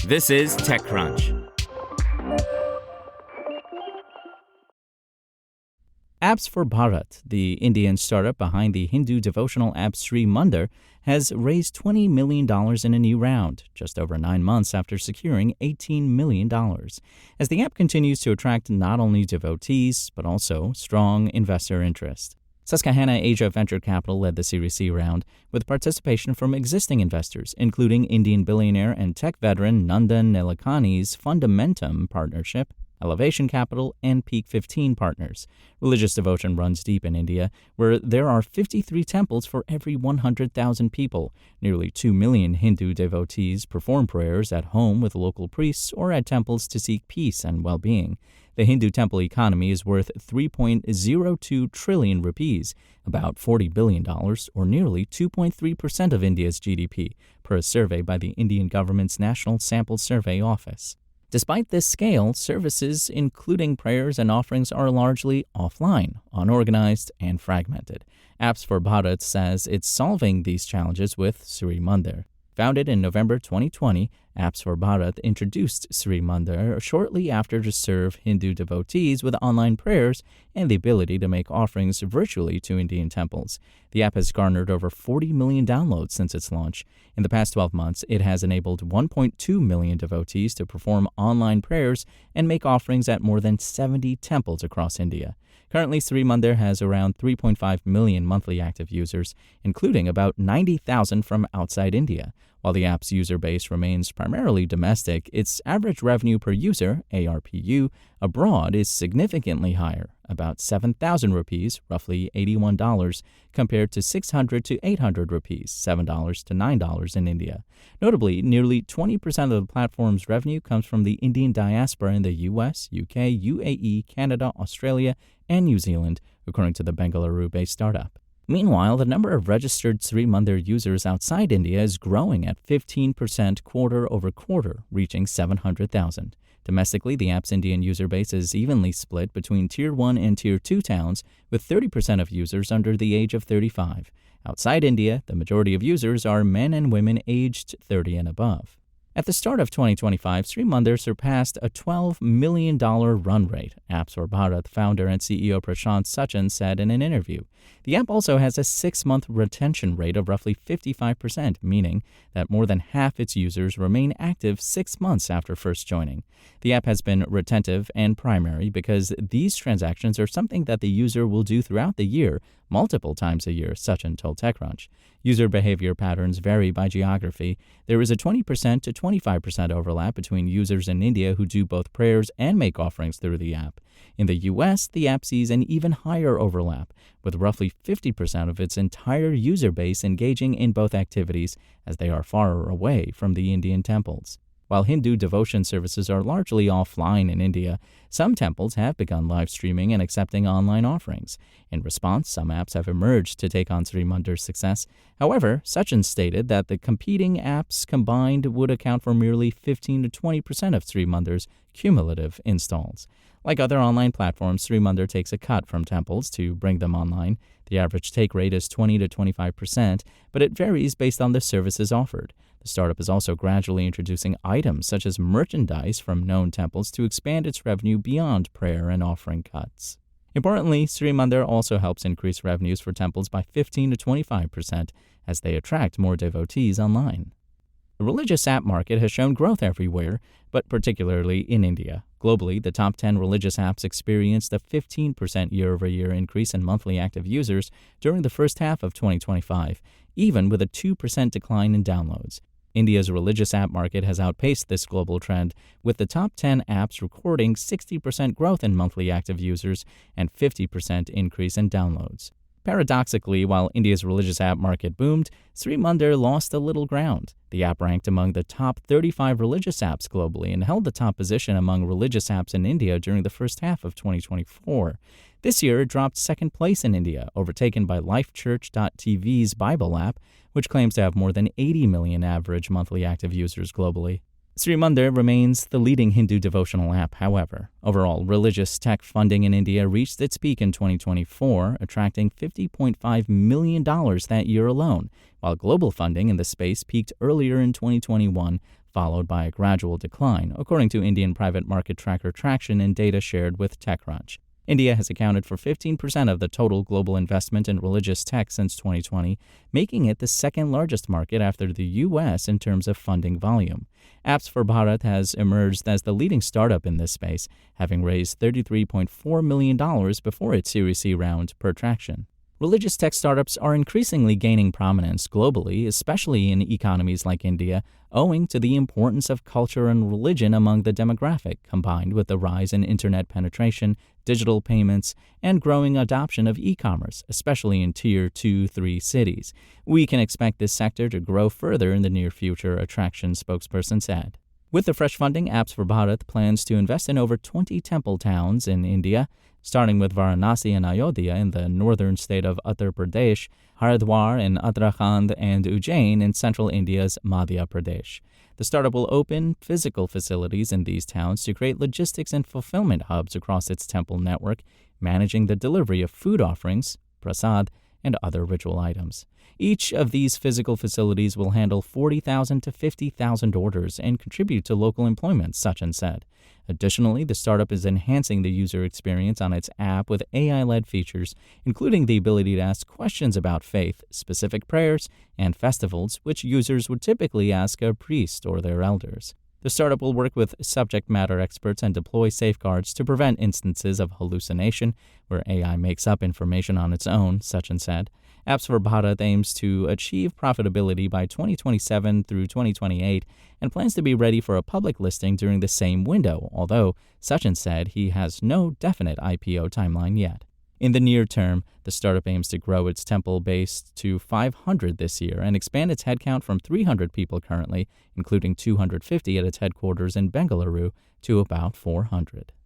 This is TechCrunch. AppsForBharat, the Indian startup behind the Hindu devotional app Sri Mandir, has raised $20 million in a new round, just over 9 months after securing $18 million, as the app continues to attract not only devotees, but also strong investor interest. Susquehanna Asia Venture Capital led the Series C round, with participation from existing investors, including Indian billionaire and tech veteran Nandan Nilekani's Fundamentum partnership, Elevation Capital, and Peak 15 partners. Religious devotion runs deep in India, where there are 53 temples for every 100,000 people. Nearly 2 million Hindu devotees perform prayers at home with local priests or at temples to seek peace and well-being. The Hindu temple economy is worth 3.02 trillion rupees, about $40 billion, or nearly 2.3% of India's GDP, per a survey by the Indian government's National Sample Survey Office. Despite this scale, services, including prayers and offerings, are largely offline, unorganized, and fragmented. AppsForBharat says it's solving these challenges with Sri Mandir. Founded in November 2020, AppsForBharat introduced Sri Mandir shortly after to serve Hindu devotees with online prayers and the ability to make offerings virtually to Indian temples. The app has garnered over 40 million downloads since its launch. In the past 12 months, it has enabled 1.2 million devotees to perform online prayers and make offerings at more than 70 temples across India. Currently, Sri Mandir has around 3.5 million monthly active users, including about 90,000 from outside India. While the app's user base remains primarily domestic, its average revenue per user, ARPU, abroad is significantly higher, about 7,000 rupees, roughly $81, compared to 600 to 800 rupees, $7 to $9 in India. Notably, nearly 20% of the platform's revenue comes from the Indian diaspora in the US, UK, UAE, Canada, Australia, and New Zealand, according to the Bengaluru-based startup. Meanwhile, the number of registered Sri Mandir users outside India is growing at 15% quarter over quarter, reaching 700,000. Domestically, the app's Indian user base is evenly split between Tier 1 and Tier 2 towns, with 30% of users under the age of 35. Outside India, the majority of users are men and women aged 30 and above. At the start of 2025, Sri Mandir surpassed a $12 million run rate, AppsForBharat founder and CEO Prashant Sachin said in an interview. The app also has a 6-month retention rate of roughly 55%, meaning that more than half its users remain active 6 months after first joining. The app has been retentive and primary because these transactions are something that the user will do throughout the year, multiple times a year, Sachin told TechCrunch. User behavior patterns vary by geography. There is a 20% to 25% overlap between users in India who do both prayers and make offerings through the app. In the US, the app sees an even higher overlap, with roughly 50% of its entire user base engaging in both activities, as they are far away from the Indian temples. While Hindu devotion services are largely offline in India, some temples have begun live streaming and accepting online offerings. In response, some apps have emerged to take on Sri Mandir's success. However, Sachin stated that the competing apps combined would account for merely 15 to 20% of Sri Mandir's cumulative installs. Like other online platforms, Sri Mandir takes a cut from temples to bring them online. The average take rate is 20 to 25%, but it varies based on the services offered. The startup is also gradually introducing items such as merchandise from known temples to expand its revenue beyond prayer and offering cuts. Importantly, Sri Mandir also helps increase revenues for temples by 15 to 25% as they attract more devotees online. The religious app market has shown growth everywhere, but particularly in India. Globally, the top 10 religious apps experienced a 15% year-over-year increase in monthly active users during the first half of 2025, even with a 2% decline in downloads. India's religious app market has outpaced this global trend, with the top 10 apps recording 60% growth in monthly active users and 50% increase in downloads. Paradoxically, while India's religious app market boomed, Sri Mandir lost a little ground. The app ranked among the top 35 religious apps globally and held the top position among religious apps in India during the first half of 2024. This year, it dropped second place in India, overtaken by LifeChurch.tv's Bible app, which claims to have more than 80 million average monthly active users globally. Sri Mandir remains the leading Hindu devotional app, however. Overall, religious tech funding in India reached its peak in 2024, attracting $50.5 million that year alone, while global funding in the space peaked earlier in 2021, followed by a gradual decline, according to Indian private market tracker Traction and data shared with TechCrunch. India has accounted for 15% of the total global investment in religious tech since 2020, making it the second largest market after the U.S. in terms of funding volume. AppsForBharat has emerged as the leading startup in this space, having raised $33.4 million before its Series C round per Traction. Religious tech startups are increasingly gaining prominence globally, especially in economies like India, owing to the importance of culture and religion among the demographic, combined with the rise in internet penetration, digital payments, and growing adoption of e-commerce, especially in Tier 2-3 cities. We can expect this sector to grow further in the near future, a Traction spokesperson said. With the fresh funding, AppsForBharat plans to invest in over 20 temple towns in India, starting with Varanasi and Ayodhya in the northern state of Uttar Pradesh, Haridwar in Uttarakhand, and Ujjain in central India's Madhya Pradesh. The startup will open physical facilities in these towns to create logistics and fulfillment hubs across its temple network, managing the delivery of food offerings, prasad, and other ritual items. Each of these physical facilities will handle 40,000 to 50,000 orders and contribute to local employment, Sachin said. Additionally, the startup is enhancing the user experience on its app with AI-led features, including the ability to ask questions about faith, specific prayers, and festivals, which users would typically ask a priest or their elders. The startup will work with subject matter experts and deploy safeguards to prevent instances of hallucination, where AI makes up information on its own, Sachin said. AppsForBharat aims to achieve profitability by 2027 through 2028 and plans to be ready for a public listing during the same window, although Sachin said he has no definite IPO timeline yet. In the near term, the startup aims to grow its temple base to 500 this year and expand its headcount from 300 people currently, including 250 at its headquarters in Bengaluru, to about 400.